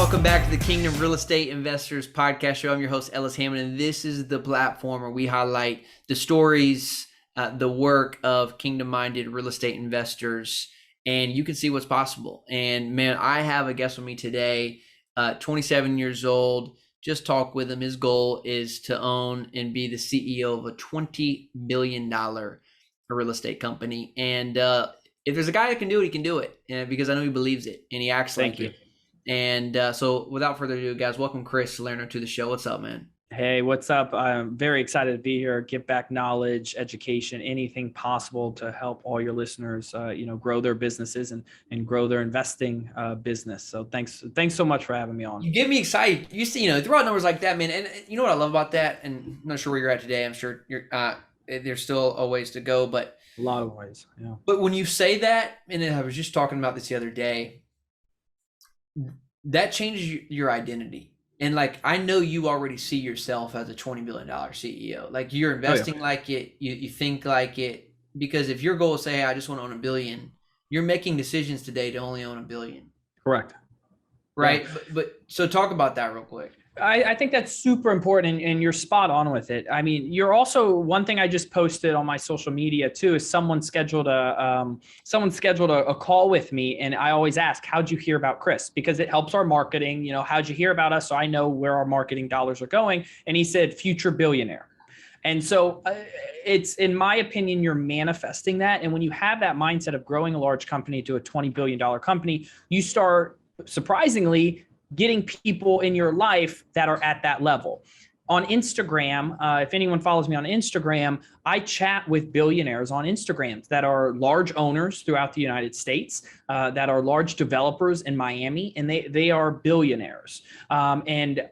welcome back to the Kingdom Real Estate Investors Podcast Show. I'm your host, Ellis Hammond, and this is the platform where we highlight the stories, the work of kingdom-minded real estate investors, and you can see what's possible. And man, I have a guest with me today, 27 years old. Just talked with him. His goal is to own and be the CEO of a $20 billion real estate company. And if there's a guy that can do it, he can do it, because I know he believes it and he acts like it. And so without further ado, guys, welcome Chris Salerno to the show. What's up, man? Hey, what's up? I'm very excited to be here. Give back knowledge, education, anything possible to help all your listeners, grow their businesses and grow their investing business. So thanks so much for having me on. You get me excited. You see, throw out numbers like that, man. And you know what I love about that? And I'm not sure where you're at today. I'm sure you're there's still a ways to go, but a lot of ways. Yeah. But when you say that, and I was just talking about this the other day, that changes your identity. And like, I know you already see yourself as a $20 billion CEO. Like, you're investing like it, you think like it, because if your goal is say, hey, I just want to own $1 billion, you're making decisions today to only own $1 billion. Correct. Right. Yeah. But so talk about that real quick. I think that's super important, and you're spot on with it. I mean, you're also, one thing I just posted on my social media too is someone scheduled a call with me, and I always ask, how'd you hear about Chris? Because it helps our marketing. How'd you hear about us? So I know where our marketing dollars are going. And he said, future billionaire. And so it's, in my opinion, you're manifesting that. And when you have that mindset of growing a large company to a $20 billion company, you start, surprisingly, getting people in your life that are at that level. On Instagram, if anyone follows me on Instagram, I chat with billionaires on Instagram that are large owners throughout the United States, that are large developers in Miami, and they are billionaires. I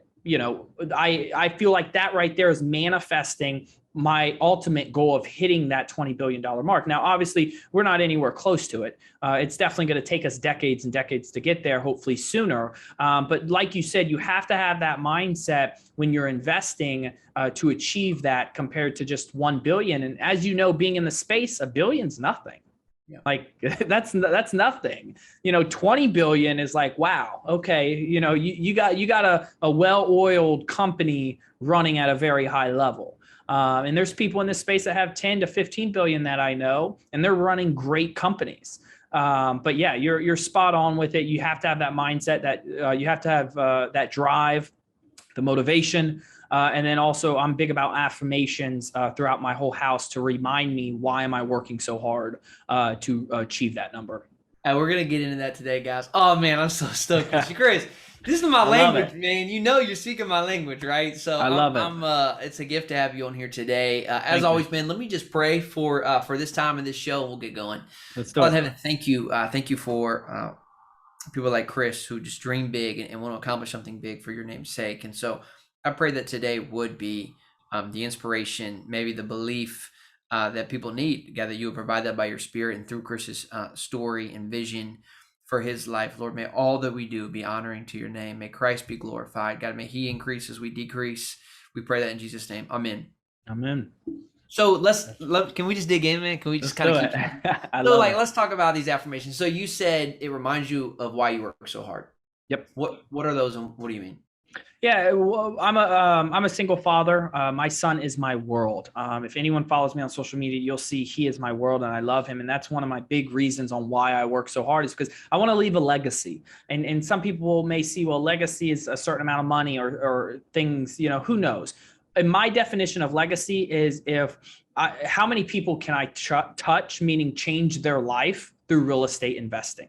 feel like that right there is manifesting my ultimate goal of hitting that $20 billion mark. Now, obviously, we're not anywhere close to it. It's definitely going to take us decades and decades to get there, hopefully sooner. But like you said, you have to have that mindset when you're investing to achieve that, compared to just 1 billion. And as you know, being in the space, $1 billion's nothing. Yeah. Like that's nothing. 20 billion is like, wow, okay. You got a well-oiled company running at a very high level. And there's people in this space that have 10 to 15 billion that I know, and they're running great companies. But yeah, you're spot on with it. You have to have that mindset, that you have to have that drive, the motivation. And then also, I'm big about affirmations throughout my whole house to remind me, why am I working so hard to achieve that number? We're going to get into that today, guys. Oh man, I'm so stoked with you, Chris. This is my language, man. You're speaking my language, right? So I love it. It's a gift to have you on here today. As always, man, let me just pray for this time in this show, and we'll get going. Let's do it. Heaven, thank you. Thank you for people like Chris who just dream big and want to accomplish something big for your name's sake. And so I pray that today would be the inspiration, maybe the belief that people need. God, that you would provide that by your Spirit and through Chris's story and vision for his life. Lord, may all that we do be honoring to your name. May Christ be glorified. God, may he increase as we decrease. We pray that in Jesus' name. Amen. Amen. So can we just dig in, man? Can we just kind of keep let's talk about these affirmations. So you said it reminds you of why you work so hard. Yep. What are those, and what do you mean? Yeah, well, I'm a single father. My son is my world. If anyone follows me on social media, you'll see he is my world, and I love him. And that's one of my big reasons on why I work so hard, is because I want to leave a legacy. And some people may see, well, legacy is a certain amount of money or things, who knows? And my definition of legacy is how many people can I touch, meaning change their life through real estate investing.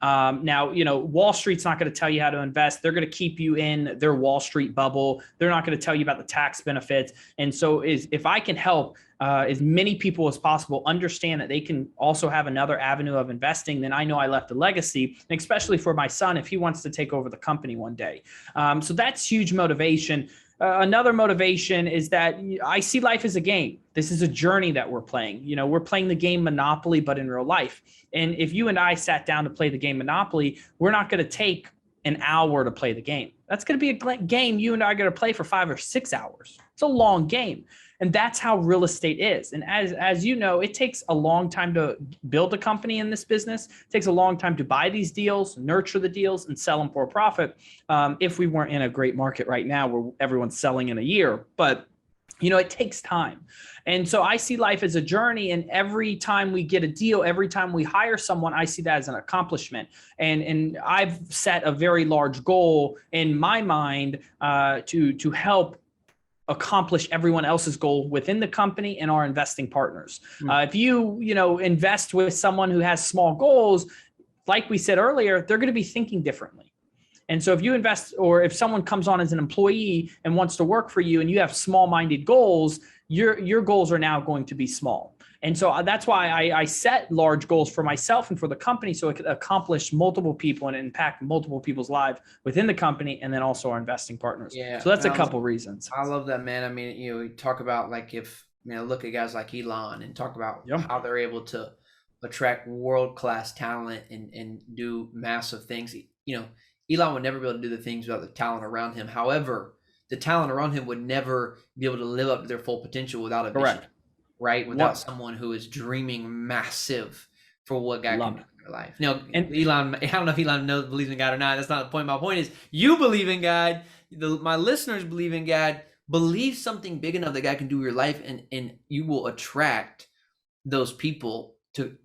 Now, Wall Street's not going to tell you how to invest. They're going to keep you in their Wall Street bubble. They're not going to tell you about the tax benefits. And so if I can help as many people as possible understand that they can also have another avenue of investing, then I know I left a legacy, and especially for my son, if he wants to take over the company one day. So that's huge motivation. Another motivation is that I see life as a game. This is a journey that we're playing. We're playing the game Monopoly, but in real life. And if you and I sat down to play the game Monopoly, we're not going to take an hour to play the game. That's going to be a game you and I are going to play for 5 or 6 hours. It's a long game. And that's how real estate is. And as you know, it takes a long time to build a company in this business. It takes a long time to buy these deals, nurture the deals, and sell them for a profit. If we weren't in a great market right now where everyone's selling in a year, but it takes time. And so I see life as a journey. And every time we get a deal, every time we hire someone, I see that as an accomplishment. And I've set a very large goal in my mind to help accomplish everyone else's goal within the company and our investing partners. If you invest with someone who has small goals, like we said earlier, they're going to be thinking differently. And so if you invest, or if someone comes on as an employee and wants to work for you and you have small-minded goals, your goals are now going to be small. And so that's why I set large goals for myself and for the company, so it could accomplish multiple people and impact multiple people's lives within the company, and then also our investing partners. Yeah. So that's a couple reasons. I love that, man. I mean, you talk about like look at guys like Elon and talk about how they're able to attract world-class talent and do massive things. Elon would never be able to do the things without the talent around him. However, the talent around him would never be able to live up to their full potential without a vision, right? Without someone who is dreaming massive for what God can do in their life. Now, Elon, I don't know if Elon believes in God or not. That's not the point. My point is, you believe in God. My listeners believe in God. Believe something big enough that God can do in your life, and you will attract those people to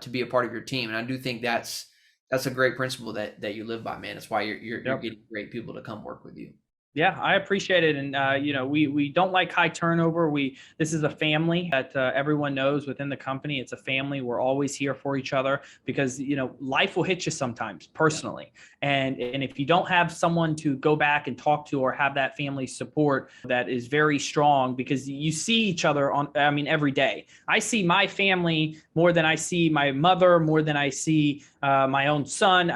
be a part of your team. And I do think that's a great principle that you live by, man. That's why you're getting great people to come work with you. Yeah, I appreciate it. And, we don't like high turnover. This is a family that everyone knows within the company. It's a family. We're always here for each other because, life will hit you sometimes personally. And if you don't have someone to go back and talk to or have that family support that is very strong, because you see each other every day. I see my family more than I see my mother, more than I see my own son.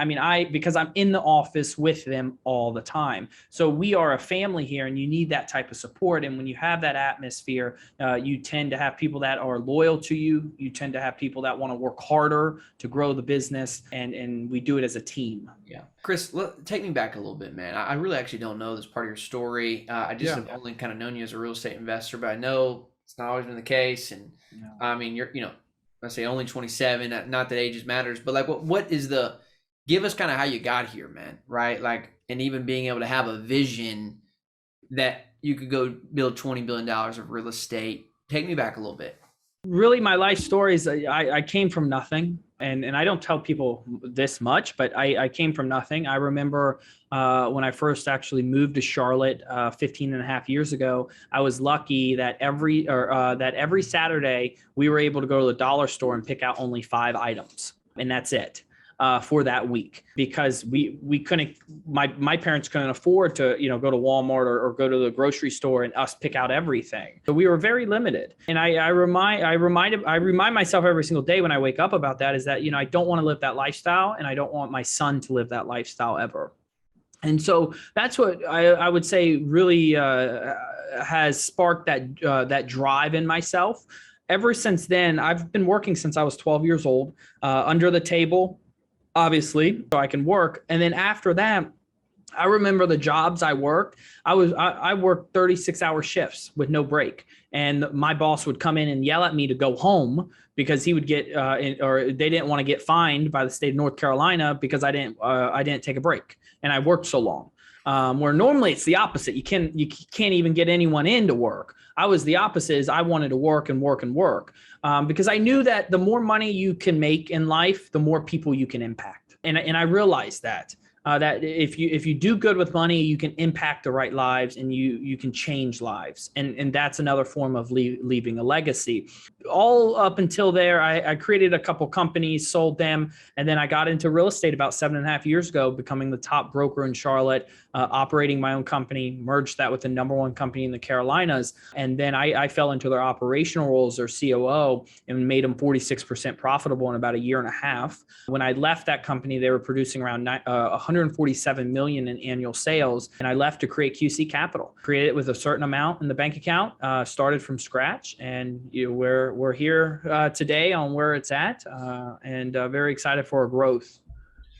Because I'm in the office with them all the time. So we are a family here, and you need that type of support. And when you have that atmosphere, you tend to have people that are loyal to you. You tend to have people that want to work harder to grow the business, and we do it as a team. Yeah. Chris, take me back a little bit, man. I really actually don't know this part of your story. I just have only kind of known you as a real estate investor, but I know it's not always been the case. And you're, I say only 27, not that ages matters, but like, what is give us kind of how you got here, man, right? Like, and even being able to have a vision that you could go build $20 billion of real estate. Take me back a little bit. Really, my life story is I came from nothing. And I don't tell people this much, but I came from nothing. I remember when I first actually moved to Charlotte 15 and a half years ago, I was lucky that every Saturday we were able to go to the dollar store and pick out only 5 items. And that's it. For that week, because we couldn't, my parents couldn't afford to, go to Walmart or go to the grocery store and us pick out everything. So we were very limited. And I remind myself every single day when I wake up about that, is that, I don't want to live that lifestyle, and I don't want my son to live that lifestyle ever. And so that's what I would say really has sparked that drive in myself. Ever since then, I've been working since I was 12 years old, under the table, obviously, so I can work. And then after that, I remember the jobs I worked. I worked 36-hour shifts with no break. And my boss would come in and yell at me to go home because he would get, or they didn't want to get fined by the state of North Carolina because I didn't take a break. And I worked so long. Where normally it's the opposite. You can't even get anyone in to work. I was the opposite. Is I wanted to work and work and work, because I knew that the more money you can make in life, the more people you can impact. And I realized that if you do good with money, you can impact the right lives, and you can change lives. And that's another form of leaving a legacy. All up until there, I created a couple companies, sold them, and then I got into real estate about 7.5 years ago, becoming the top broker in Charlotte, operating my own company, merged that with the number 1 company in the Carolinas. And then I fell into their operational roles, their COO, and made them 46% profitable in about a year and a half. When I left that company, they were producing around 147 million in annual sales. And I left to create QC Capital, created it with a certain amount in the bank account, started from scratch. And we're here today on where it's at, and very excited for a growth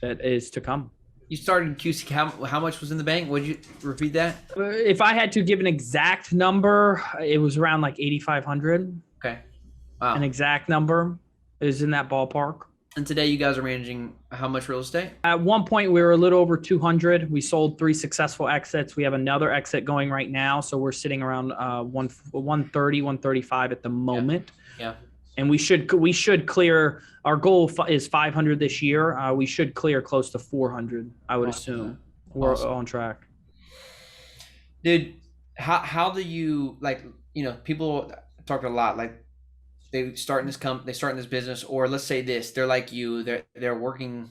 that is to come. You started in QC. How much was in the bank? Would you repeat that? If I had to give an exact number, it was around like 8,500. Okay. An Wow. exact number is in that ballpark. And today you guys are managing how much real estate? At one point, we were a little over 200. We sold 3 successful exits. We have another exit going right now. So we're sitting around 130, 135 at the moment. Yeah. And we should clear, our goal is 500 this year. We should clear close to 400, I would assume. We're on track. Dude, how do you, like, people talk a lot, like they start in this business, or let's say this, they're like you, they're working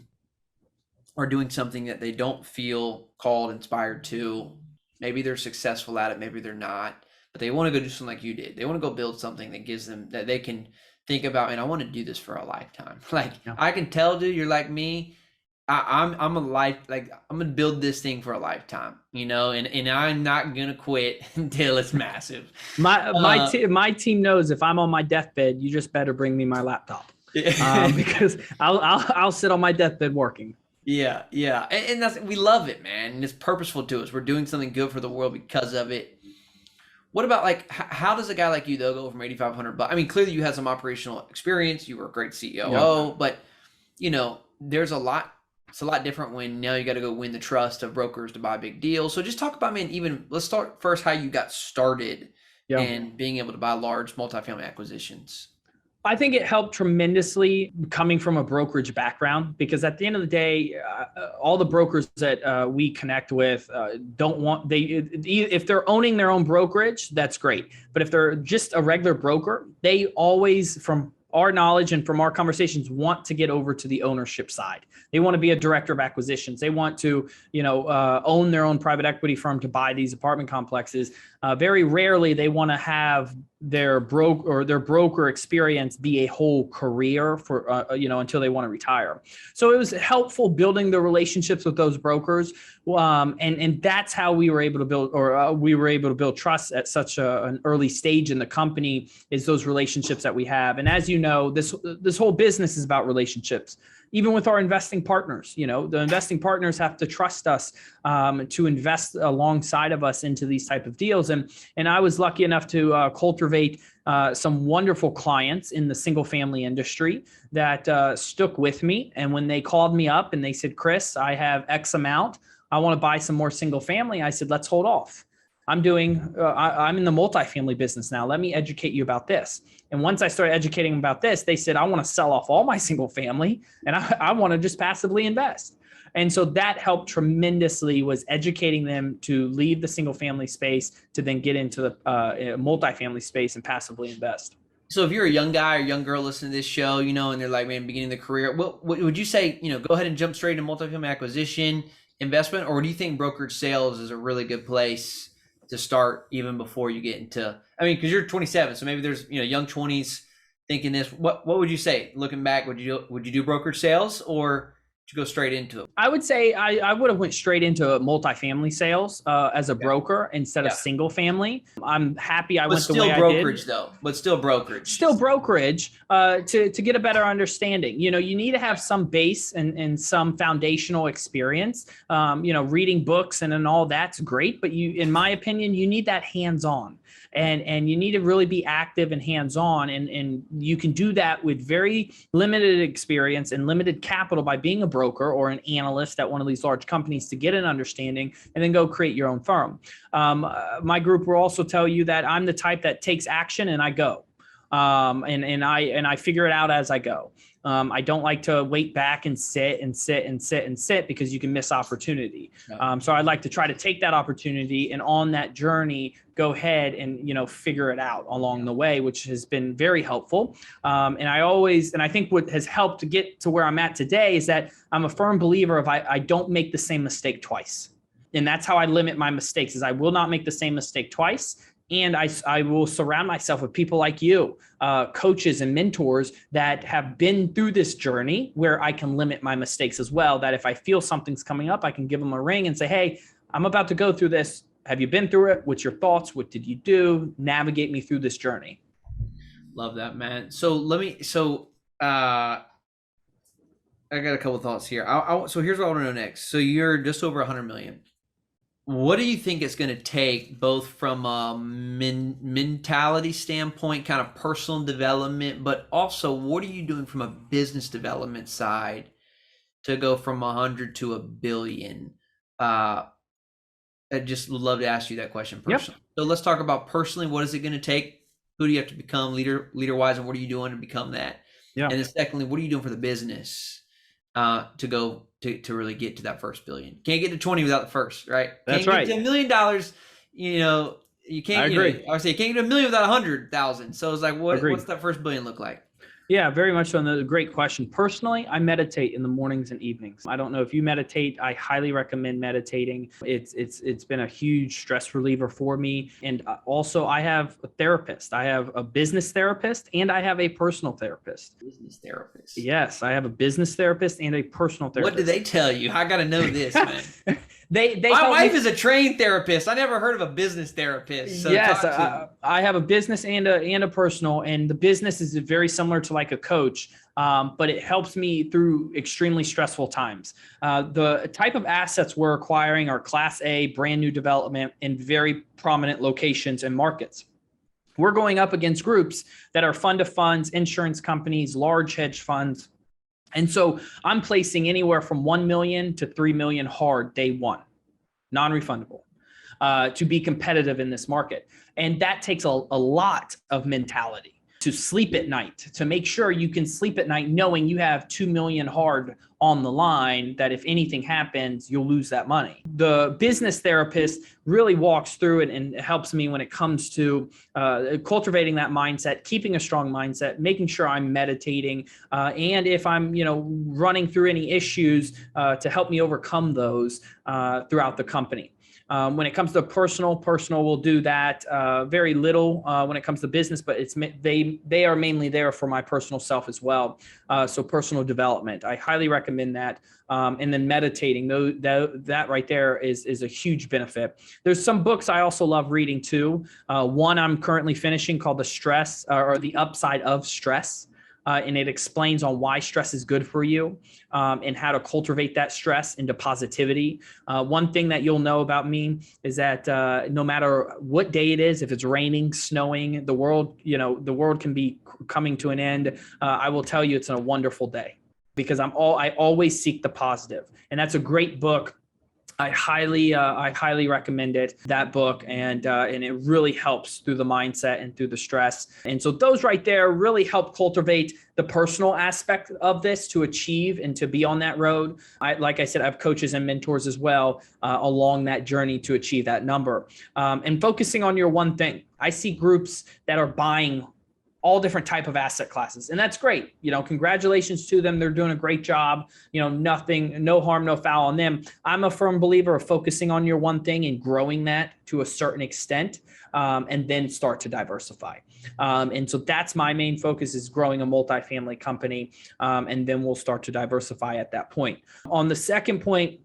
or doing something that they don't feel called, inspired to. Maybe they're successful at it, maybe they're not, but they want to go do something like you did. They want to go build something that gives them, that they can think about, and I want to do this for a lifetime. Like, Yeah. I can tell, dude, you're like me. I'm a life, like, I'm gonna build this thing for a lifetime, and I'm not gonna quit until it's massive. My team knows if I'm on my deathbed, you just better bring me my laptop, because I'll sit on my deathbed working. Yeah, and that's, we love it, man, and it's purposeful to us. We're doing something good for the world because of it. What about, like, how does a guy like you, though, go from 8,500? But I mean, clearly you had some operational experience. You were a great COO, but there's a lot. It's a lot different when now you got to go win the trust of brokers to buy big deals. So just talk about, man, let's start first how you got started and being able to buy large multifamily acquisitions. I think it helped tremendously coming from a brokerage background, because at the end of the day, all the brokers that we connect with if they're owning their own brokerage, that's great. But if they're just a regular broker, they always, from our knowledge and from our conversations, want to get over to the ownership side. They want to be a director of acquisitions. They want to, own their own private equity firm to buy these apartment complexes. Very rarely they want to have their broker experience be a whole career for, until they want to retire. So it was helpful building the relationships with those brokers. And that's how we were able to build trust at such an early stage in the company, is those relationships that we have. And as you know, this whole business is about relationships. Even with our investing partners, the investing partners have to trust us to invest alongside of us into these type of deals. And I was lucky enough to cultivate some wonderful clients in the single family industry that stuck with me. And when they called me up and they said, Chris, I have X amount, I want to buy some more single family, I said, let's hold off. I'm in the multifamily business now. Let me educate you about this. And once I started educating them about this, they said, I want to sell off all my single family and I want to just passively invest. And so that helped tremendously, was educating them to leave the single family space to then get into the multifamily space and passively invest. So if you're a young guy or young girl listening to this show, and they're like, man, beginning the career, what would you say, go ahead and jump straight into multifamily acquisition investment? Or do you think brokerage sales is a really good place to start even before you get into, because you're 27, so maybe there's, young 20s thinking this. What would you say, looking back? Would you do brokerage sales, or to go straight into it? I would say I would have went straight into multifamily sales as a broker instead of single family. I'm happy I went the way I did. But still brokerage. Still brokerage to get a better understanding. You need to have some base and some foundational experience. Reading books and all that's great, but in my opinion, you need that hands-on. And you need to really be active and hands-on. And you can do that with very limited experience and limited capital by being a broker or an analyst at one of these large companies to get an understanding and then go create your own firm. My group will also tell you that I'm the type that takes action and I go. And I figure it out as I go. I don't like to wait back and sit because you can miss opportunity. So I'd like to try to take that opportunity and on that journey, go ahead and, figure it out along the way, which has been very helpful. And I think what has helped to get to where I'm at today is that I'm a firm believer of I don't make the same mistake twice. And that's how I limit my mistakes, is I will not make the same mistake twice. And I will surround myself with people like you, coaches and mentors that have been through this journey where I can limit my mistakes as well. That if I feel something's coming up, I can give them a ring and say, hey, I'm about to go through this. Have you been through it? What's your thoughts? What did you do? Navigate me through this journey. Love that, man. So I got a couple thoughts here. So here's what I want to know next. So you're just over 100 million. What do you think it's going to take, both from a mentality standpoint, kind of personal development, but also what are you doing from a business development side to go from 100 to a billion? I just would love to ask you that question personally. Yep. So let's talk about personally. What is it going to take? Who do you have to become leader wise, and what are you doing to become that? Yeah. And then secondly, what are you doing for the business to go to really get to that first billion? Can't get to 20 without the first, right? That's Can't right. get to $1 million. You know, you can't. I agree. I would say you can't get to 1 million without 100,000. So it's like, Agreed. what's that first billion look like? Yeah, very much so. And that's a great question. Personally, I meditate in the mornings and evenings. I don't know if you meditate. I highly recommend meditating. It's been a huge stress reliever for me. And also, I have a therapist. I have a business therapist and I have a personal therapist. Business therapist. Yes, I have a business therapist and a personal therapist. What do they tell you? I got to know this, man. They My wife is a trained therapist. I never heard of a business therapist. So yes, I have a business and a personal, and the business is very similar to like a coach, but it helps me through extremely stressful times. The type of assets we're acquiring are Class A, brand new development in very prominent locations and markets. We're going up against groups that are fund of funds, insurance companies, large hedge funds. And so I'm placing anywhere from 1 million to 3 million hard day one, non-refundable, to be competitive in this market. And that takes a lot of mentality to sleep at night, to make sure you can sleep at night knowing you have 2 million hard on the line, that if anything happens, you'll lose that money. The business therapist really walks through it and helps me when it comes to cultivating that mindset, keeping a strong mindset, making sure I'm meditating, and if I'm, running through any issues, to help me overcome those throughout the company. When it comes to personal will do that very little when it comes to business, but they are mainly there for my personal self as well. So personal development, I highly recommend that. And then meditating, that right there is a huge benefit. There's some books I also love reading too. One I'm currently finishing called The Stress or The Upside of Stress. And it explains on why stress is good for you, and how to cultivate that stress into positivity. One thing that you'll know about me is that no matter what day it is, if it's raining, snowing, the world can be coming to an end. I will tell you it's a wonderful day, because I always seek the positive. And that's a great book. I highly recommend it, that book, and it really helps through the mindset and through the stress. And so those right there really help cultivate the personal aspect of this to achieve and to be on that road. Like I said, I have coaches and mentors as well along that journey to achieve that number. And focusing on your one thing. I see groups that are buying all different type of asset classes. And that's great. Congratulations to them. They're doing a great job. No harm, no foul on them. I'm a firm believer of focusing on your one thing and growing that to a certain extent, and then start to diversify. And so that's my main focus, is growing a multifamily company. And then we'll start to diversify at that point. On the second point,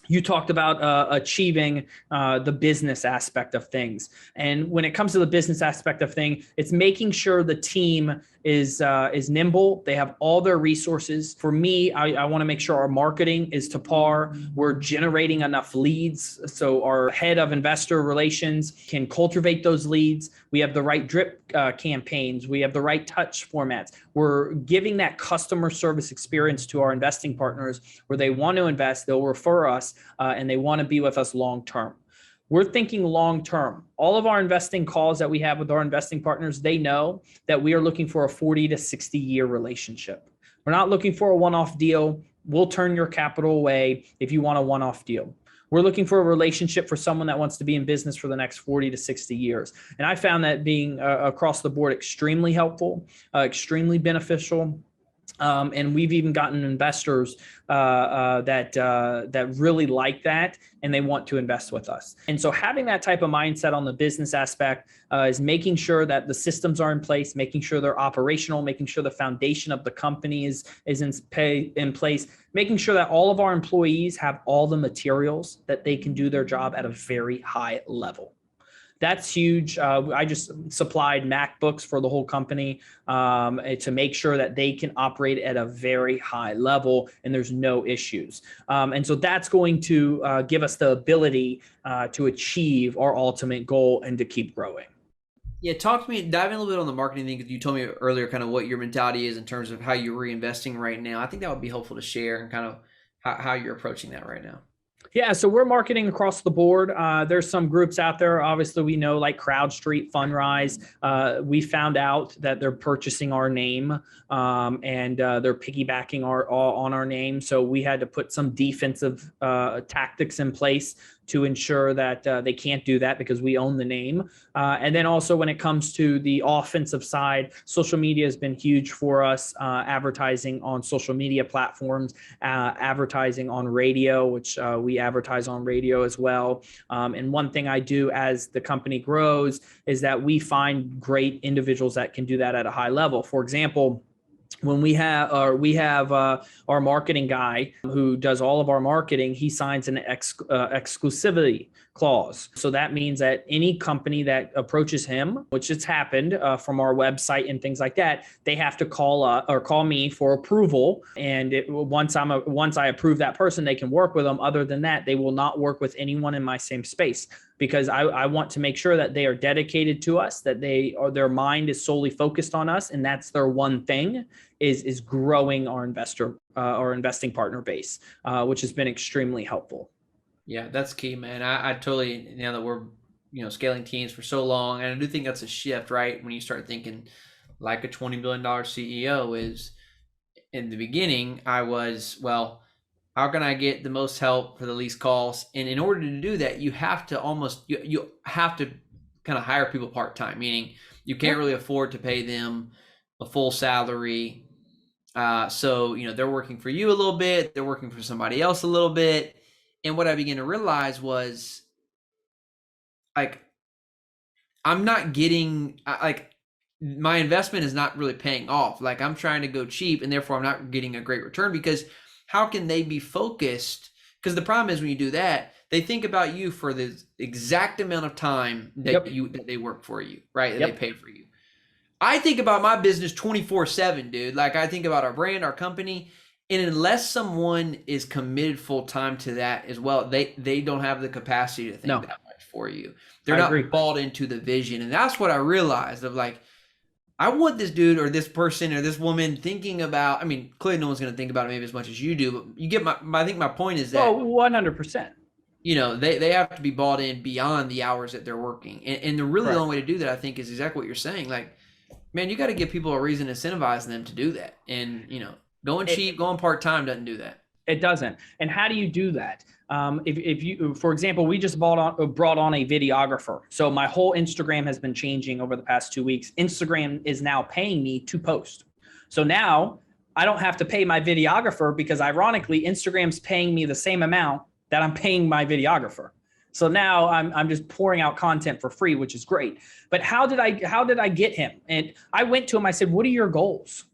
you talked about achieving the business aspect of things. And when it comes to the business aspect of things, it's making sure the team is nimble. They have all their resources. For me, I want to make sure our marketing is to par. We're generating enough leads so our head of investor relations can cultivate those leads. We have the right drip campaigns. We have the right touch formats. We're giving that customer service experience to our investing partners where they want to invest, they'll refer us, and they want to be with us long term. We're thinking long term. All of our investing calls that we have with our investing partners, they know that we are looking for a 40 to 60 year relationship. We're not looking for a one-off deal. We'll turn your capital away if you want a one-off deal. We're looking for a relationship for someone that wants to be in business for the next 40 to 60 years. And I found that being across the board extremely helpful, extremely beneficial. And we've even gotten investors that really like that, and they want to invest with us. And so having that type of mindset on the business aspect is making sure that the systems are in place, making sure they're operational, making sure the foundation of the company is in place, making sure that all of our employees have all the materials that they can do their job at a very high level. That's huge. I just supplied MacBooks for the whole company to make sure that they can operate at a very high level and there's no issues. And so that's going to give us the ability to achieve our ultimate goal and to keep growing. Yeah, talk to me, dive in a little bit on the marketing thing, because you told me earlier kind of what your mentality is in terms of how you're reinvesting right now. I think that would be helpful to share and kind of how you're approaching that right now. Yeah, so we're marketing across the board. There's some groups out there, obviously we know, like CrowdStreet, Fundrise. We found out that they're purchasing our name and they're piggybacking on our name. So we had to put some defensive tactics in place to ensure that they can't do that because we own the name. And then also when it comes to the offensive side, social media has been huge for us, advertising on social media platforms, advertising on radio, which we advertise on radio as well. And one thing I do as the company grows is that we find great individuals that can do that at a high level. For example, when we have our marketing guy who does all of our marketing, he signs an exclusivity clause. So that means that any company that approaches him, which has happened from our website and things like that, they have to call me for approval. And once I approve that person, they can work with them. Other than that, they will not work with anyone in my same space, because I want to make sure that they are dedicated to us, that their mind is solely focused on us, and that's their one thing is growing our investing partner base, which has been extremely helpful. Yeah, that's key, man. I totally, now that we're, scaling teams for so long, and I do think that's a shift, right? When you start thinking like a $20 billion CEO is, in the beginning, I was, well, how can I get the most help for the least cost? And in order to do that, you have to you have to kind of hire people part-time, meaning you can't really afford to pay them a full salary. So, they're working for you a little bit, they're working for somebody else a little bit. And what I began to realize was, like, I'm not getting, my investment is not really paying off. Like, I'm trying to go cheap, and therefore I'm not getting a great return, because how can they be focused? Because the problem is when you do that, they think about you for the exact amount of time that that they work for you, right? That they pay for you. I think about my business 24/7, dude. Like, I think about our brand, our company, and unless someone is committed full time to that as well, they don't have the capacity to think that much for you. They're not bought into the vision, and that's what I realized of, like, I want this dude or this person or this woman thinking about, I mean, clearly no one's going to think about it maybe as much as you do, but you get I think my point is that 100%. They have to be bought in beyond the hours that they're working. And the really only way to do that, I think, is exactly what you're saying. Like, man, you got to give people a reason to incentivize them to do that. And, going cheap, going part-time doesn't do that. It doesn't. And how do you do that? If you, for example, we just brought on a videographer. So my whole Instagram has been changing over the past 2 weeks. Instagram is now paying me to post. So now I don't have to pay my videographer, because ironically, Instagram's paying me the same amount that I'm paying my videographer. So now I'm just pouring out content for free, which is great. But how did I get him? And I went to him, I said, what are your goals?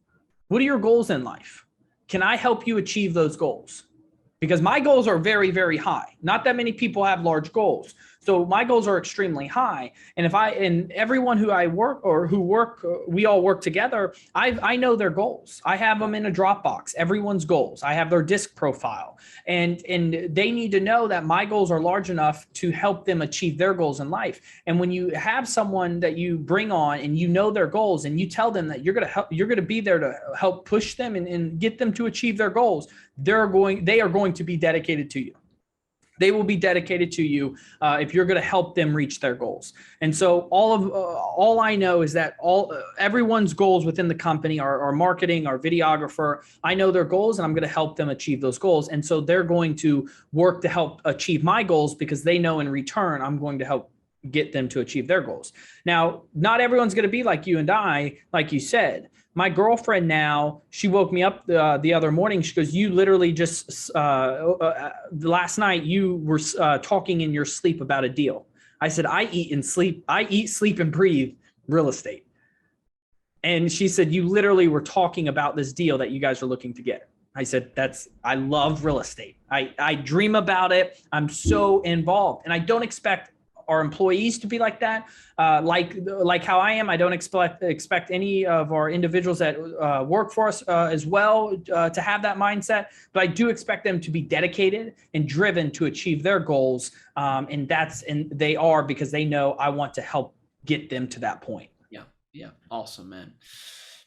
What are your goals in life? Can I help you achieve those goals? Because my goals are very, very high. Not that many people have large goals. So my goals are extremely high. And everyone who I work we all work together, I know their goals. I have them in a Dropbox, everyone's goals. I have their disc profile, and they need to know that my goals are large enough to help them achieve their goals in life. And when you have someone that you bring on and you know their goals and you tell them that you're going to be there to help push them and get them to achieve their goals, they are going to be dedicated to you. They will be dedicated to you if you're going to help them reach their goals. And so all I know is that everyone's goals within the company, our marketing, our videographer, I know their goals, and I'm going to help them achieve those goals. And so they're going to work to help achieve my goals, because they know in return I'm going to help get them to achieve their goals. Now, not everyone's going to be like you and I, like you said. My girlfriend now, she woke me up the other morning. She goes, you literally just, last night you were talking in your sleep about a deal. I said, I eat, sleep, and breathe real estate. And she said, you literally were talking about this deal that you guys are looking to get. I said, I love real estate. I dream about it. I'm so involved, and I don't expect our employees to be like that. Like how I am, I don't expect any of our individuals that work for us as well to have that mindset, but I do expect them to be dedicated and driven to achieve their goals. And they are, because they know I want to help get them to that point. Yeah. Yeah. Awesome, man.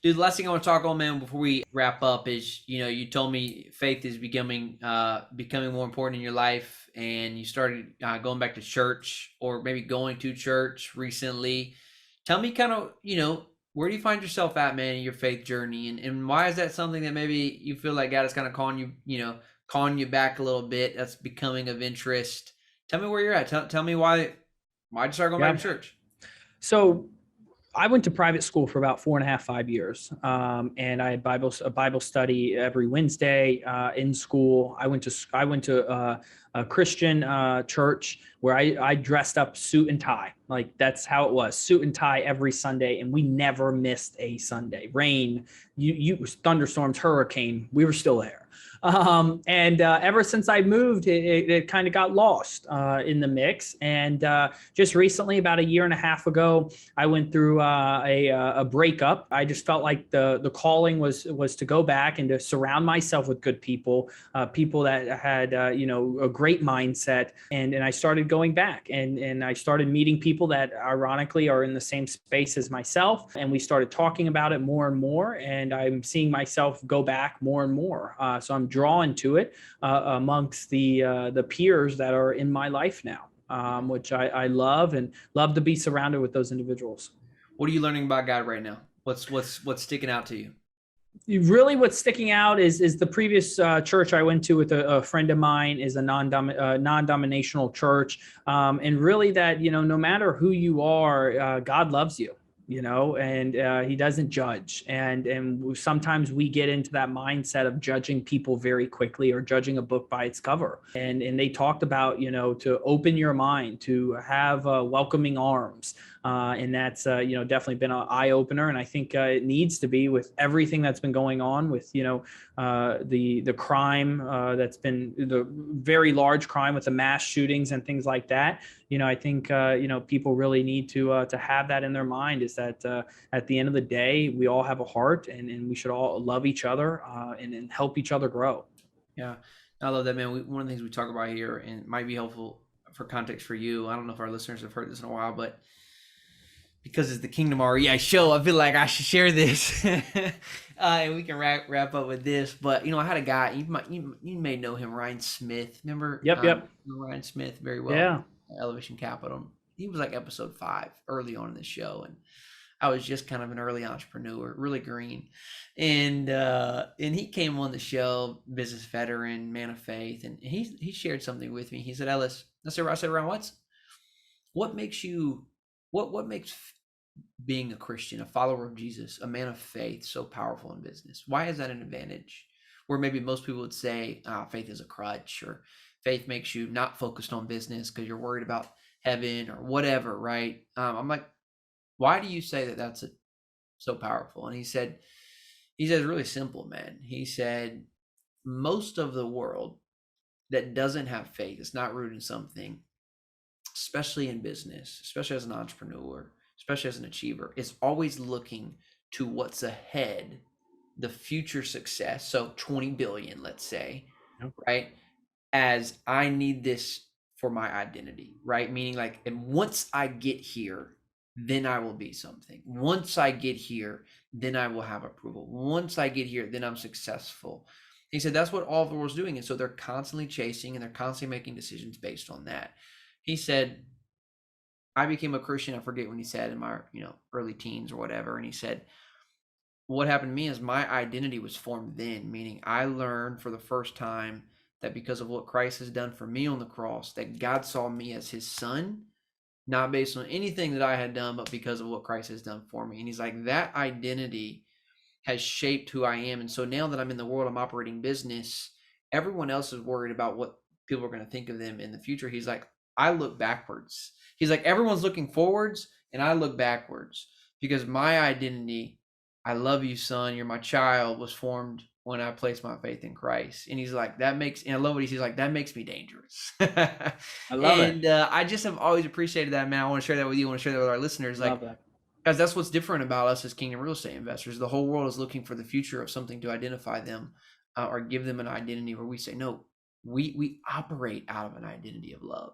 Dude, the last thing I want to talk on, man, before we wrap up is, you told me faith is becoming more important in your life, and you started going back to church, or maybe going to church recently. Tell me kind of, where do you find yourself at, man, in your faith journey, and why is that something that maybe you feel like God is kind of calling you back a little bit, that's becoming of interest? Tell me where you're at. Tell me why'd you start going back to church? So I went to private school for about 4.5, 5 years. And I had a Bible study every Wednesday in school. I went to a Christian church where I dressed up suit and tie. Like, that's how it was, suit and tie every Sunday. And we never missed a Sunday. Rain, thunderstorms, hurricane, we were still there. And ever since I moved, it kind of got lost in the mix. And just recently, about 1.5 years ago, I went through a breakup. I just felt like the calling was to go back and to surround myself with good people, people that had a great mindset. And I started going back, and I started meeting people that ironically are in the same space as myself. And we started talking about it more and more. And I'm seeing myself go back more and more. So I'm drawn to it amongst the peers that are in my life now, which I love, and love to be surrounded with those individuals. What are you learning about God right now? What's sticking out to you? Really, what's sticking out is the previous church I went to with a friend of mine is a non-denominational church, and really that no matter who you are, God loves you. And he doesn't judge. And sometimes we get into that mindset of judging people very quickly, or judging a book by its cover. And they talked about, to open your mind, to have welcoming arms. And that's, definitely been an eye opener. And I think it needs to be, with everything that's been going on with, the crime that's been the very large crime with the mass shootings and things like that. I think, people really need to have that in their mind, is that at the end of the day, we all have a heart, and we should all love each other and help each other grow. Yeah, I love that, man. One of the things we talk about here, and it might be helpful for context for you, I don't know if our listeners have heard this in a while, but because it's the Kingdom REI show, I feel like I should share this. And we can wrap up with this. But I had a guy, you may know him, Ryan Smith. Remember? Yep. Ryan Smith very well. Yeah. Elevation Capital. He was like episode 5 early on in the show, and I was just kind of an early entrepreneur, really green, and he came on the show, business veteran, man of faith, and he shared something with me. He said, "Ellis," I said, "Ryan, what makes you what makes being a Christian, a follower of Jesus, a man of faith, so powerful in business? Why is that an advantage? Where maybe most people would say, faith is a crutch, or faith makes you not focused on business because you're worried about heaven or whatever, right?" I'm like, why do you say that that's so powerful? And he said, it's really simple, man. He said, most of the world that doesn't have faith, it's not rooted in something, especially in business, especially as an entrepreneur, especially as an achiever, is always looking to what's ahead, the future success. So 20 billion, let's say, right? As I need this for my identity, right? Meaning like, and once I get here, then I will be something. Once I get here, then I will have approval. Once I get here, then I'm successful. He said that's what all the world's doing. And so they're constantly chasing, and they're constantly making decisions based on that. He said, I became a Christian, I forget when he said, in my early teens or whatever. And he said, what happened to me is my identity was formed then, meaning I learned for the first time that because of what Christ has done for me on the cross, that God saw me as his son, not based on anything that I had done, but because of what Christ has done for me. And he's like, that identity has shaped who I am. And so now that I'm in the world, I'm operating business, everyone else is worried about what people are going to think of them in the future. He's like, I look backwards. He's like, everyone's looking forwards, and I look backwards, because my identity, I love you, son, you're my child, was formed when I place my faith in Christ. And he's like, and I love what he's like, that makes me dangerous. I love it. And I just have always appreciated that, man. I want to share that with you. I want to share that with our listeners. Love Like, that. guys, that's what's different about us as Kingdom Real Estate investors. The whole world is looking for the future of something to identify them or give them an identity, where we say, no, we operate out of an identity of love.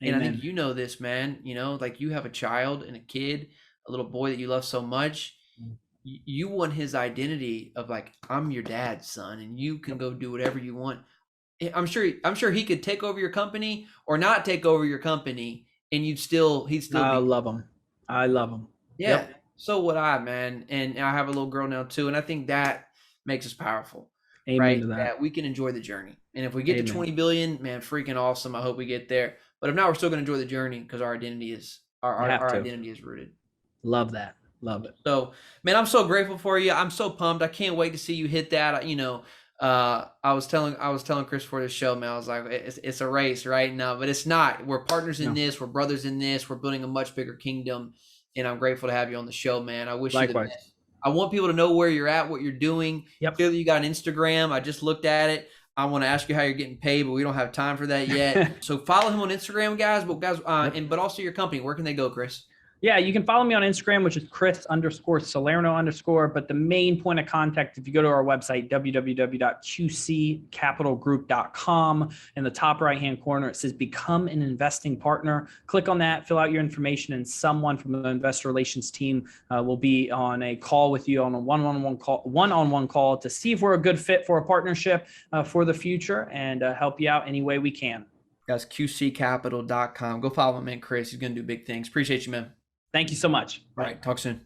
Amen. And I think you know this, man. You know, like, you have a child and a kid, a little boy that you love so much. You want his identity of like, I'm your dad's son, and you can go do whatever you want. I'm sure he could take over your company or not take over your company, and he'd still I love him. I love him. Yeah. Yep. So would I, man. And I have a little girl now too. And I think that makes us powerful. Amen, right? To that we can enjoy the journey. And if we get to 20 billion, man, freaking awesome. I hope we get there. But if not, we're still going to enjoy the journey, because our identity is our identity is rooted. Love that. Love it. So, man, I'm so grateful for you. I'm so pumped. I can't wait to see you hit that. You know, I was telling Chris for the show, man, I was like, it's a race right now, but it's not. We're partners in this. We're brothers in this. We're building a much bigger kingdom. And I'm grateful to have you on the show, man. I wish you the best. I want people to know where you're at, what you're doing. Yep. Clearly, you got an Instagram. I just looked at it. I want to ask you how you're getting paid, but we don't have time for that yet. So follow him on Instagram, guys. But also your company. Where can they go, Chris? Yeah, you can follow me on Instagram, which is Chris_Salerno_. But the main point of contact, if you go to our website, www.qccapitalgroup.com, in the top right-hand corner, it says Become an Investing Partner. Click on that, fill out your information, and someone from the investor relations team will be on a call with you, on a one-on-one call to see if we're a good fit for a partnership for the future, and help you out any way we can. Guys, qccapital.com. Go follow him, man, Chris. He's going to do big things. Appreciate you, man. Thank you so much. All right. Talk soon.